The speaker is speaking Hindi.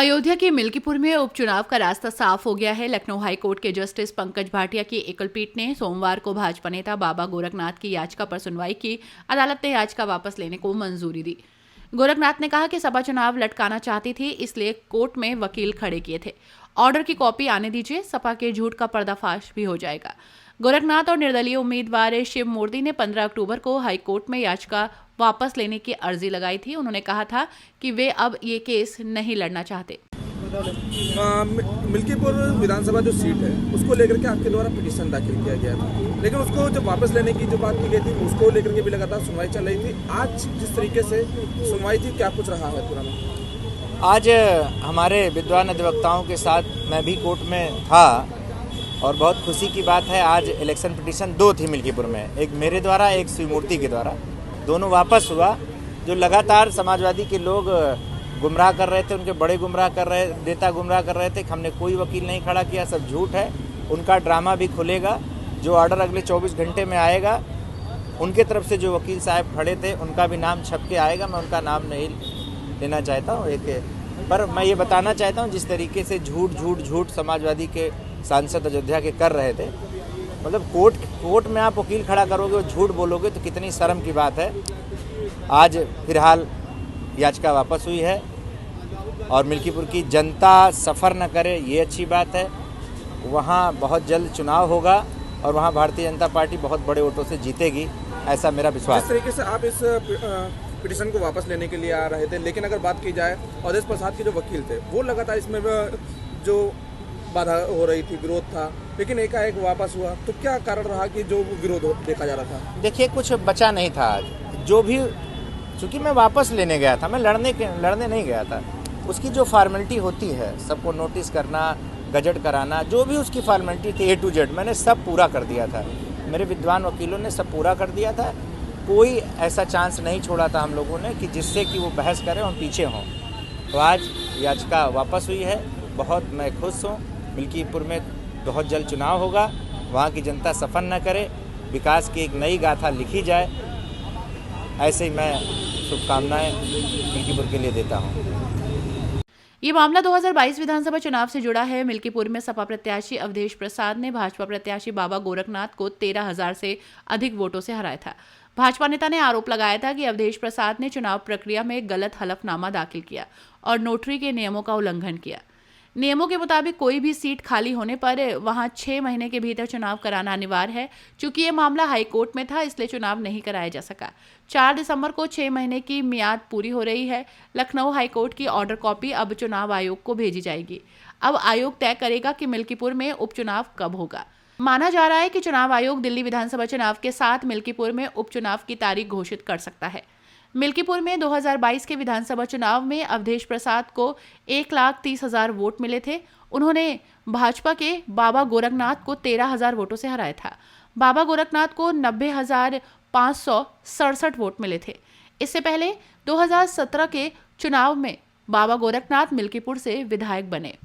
अयोध्या के मिल्कीपुर में उपचुनाव का रास्ता साफ हो गया है। लखनऊ हाईकोर्ट के जस्टिस पंकज भाटिया की एकल पीठ ने सोमवार को भाजपा नेता बाबा गोरखनाथ की याचिका पर सुनवाई की। अदालत ने याचिका वापस लेने को मंजूरी दी। गोरखनाथ ने कहा कि सपा चुनाव लटकाना चाहती थी, इसलिए कोर्ट में वकील खड़े किए थे। ऑर्डर की कॉपी आने दीजिए, सपा के झूठ का पर्दाफाश भी हो जाएगा। गोरखनाथ और निर्दलीय उम्मीदवार शिव मूर्ति ने 15 अक्टूबर को हाईकोर्ट में याचिका वापस लेने की अर्जी लगाई थी। उन्होंने कहा था कि वे अब ये केस नहीं लड़ना चाहते। मिल्कीपुर विधानसभा जो सीट है उसको लेकर के आपके द्वारा पिटीशन दाखिल किया गया था, लेकिन उसको जब वापस लेने की जो बात की गई थी उसको लेकर के भी लगातार सुनवाई चल रही थी। आज जिस तरीके से सुनवाई थी, क्या कुछ रहा है पूरा में? आज हमारे विद्वान अधिवक्ताओं के साथ मैं भी कोर्ट में था और बहुत खुशी की बात है, आज इलेक्शन पिटीशन 2 थी मिल्कीपुर में, एक मेरे द्वारा, एक शिवमूर्ति के द्वारा। दोनों वापस हुआ। जो लगातार समाजवादी के लोग गुमराह कर रहे थे, उनके बड़े गुमराह कर रहे, नेता गुमराह कर रहे थे कि हमने कोई वकील नहीं खड़ा किया, सब झूठ है, उनका ड्रामा भी खुलेगा। जो ऑर्डर अगले 24 घंटे में आएगा, उनके तरफ से जो वकील साहब खड़े थे उनका भी नाम छप के आएगा। मैं उनका नाम नहीं लेना चाहता हूँ पर मैं ये बताना चाहता हूँ जिस तरीके से झूठ समाजवादी के सांसद अयोध्या के कर रहे थे, मतलब कोर्ट में आप वकील खड़ा करोगे और झूठ बोलोगे तो कितनी शर्म की बात है। आज फिलहाल याचिका वापस हुई है और मिल्कीपुर की जनता सफ़र न करे, ये अच्छी बात है। वहाँ बहुत जल्द चुनाव होगा और वहाँ भारतीय जनता पार्टी बहुत बड़े वोटों से जीतेगी, ऐसा मेरा विश्वास है। जिस तरीके से आप इस पिटीशन को वापस लेने के लिए आ रहे थे, लेकिन अगर बात की जाए अवधेश प्रसाद के जो वकील थे वो लगातार इसमें जो बाधा हो रही थी, विरोध था, लेकिन एकाएक वापस हुआ, तो क्या कारण रहा कि जो विरोध देखा जा रहा था? देखिए, कुछ बचा नहीं था आज। जो भी, चूँकि मैं वापस लेने गया था, मैं लड़ने नहीं गया था। उसकी जो फॉर्मेलिटी होती है, सबको नोटिस करना, गजट कराना, जो भी उसकी फॉर्मेलिटी थी A to Z, मैंने सब पूरा कर दिया था। मेरे विद्वान वकीलों ने सब पूरा कर दिया था। कोई ऐसा चांस नहीं छोड़ा था हम लोगों ने कि जिससे कि वो बहस करें और पीछे हों। तो आज याचिका वापस हुई है, बहुत मैं खुश हूँ। मिल्कीपुर में बहुत जल्द चुनाव होगा, वहाँ की जनता सफ़र न करे, विकास की एक नई गाथा लिखी जाए, ऐसे ही मैं शुभकामनाएं मिल्कीपुर के लिए देता हूँ। ये मामला 2022 विधानसभा चुनाव से जुड़ा है। मिल्कीपुर में सपा प्रत्याशी अवधेश प्रसाद ने भाजपा प्रत्याशी बाबा गोरखनाथ को 13,000 से अधिक वोटों से हराया था। भाजपा नेता ने आरोप लगाया था कि अवधेश प्रसाद ने चुनाव प्रक्रिया में गलत हलफनामा दाखिल किया और नोटरी के नियमों का उल्लंघन किया। नियमों के मुताबिक कोई भी सीट खाली होने पर वहां 6 महीने के भीतर चुनाव कराना अनिवार्य है। चूंकि ये मामला हाईकोर्ट में था, इसलिए चुनाव नहीं कराया जा सका। 4 दिसंबर को 6 महीने की मियाद पूरी हो रही है। लखनऊ हाईकोर्ट की ऑर्डर कॉपी अब चुनाव आयोग को भेजी जाएगी। अब आयोग तय करेगा कि मिल्कीपुर में उपचुनाव कब होगा। माना जा रहा है कि चुनाव आयोग दिल्ली विधानसभा चुनाव के साथ मिल्कीपुर में उपचुनाव की तारीख घोषित कर सकता है। मिल्कीपुर में 2022 के विधानसभा चुनाव में अवधेश प्रसाद को 1,30,000 वोट मिले थे। उन्होंने भाजपा के बाबा गोरखनाथ को 13,000 वोटों से हराया था। बाबा गोरखनाथ को 90,567 वोट मिले थे। इससे पहले 2017 के चुनाव में बाबा गोरखनाथ मिल्कीपुर से विधायक बने।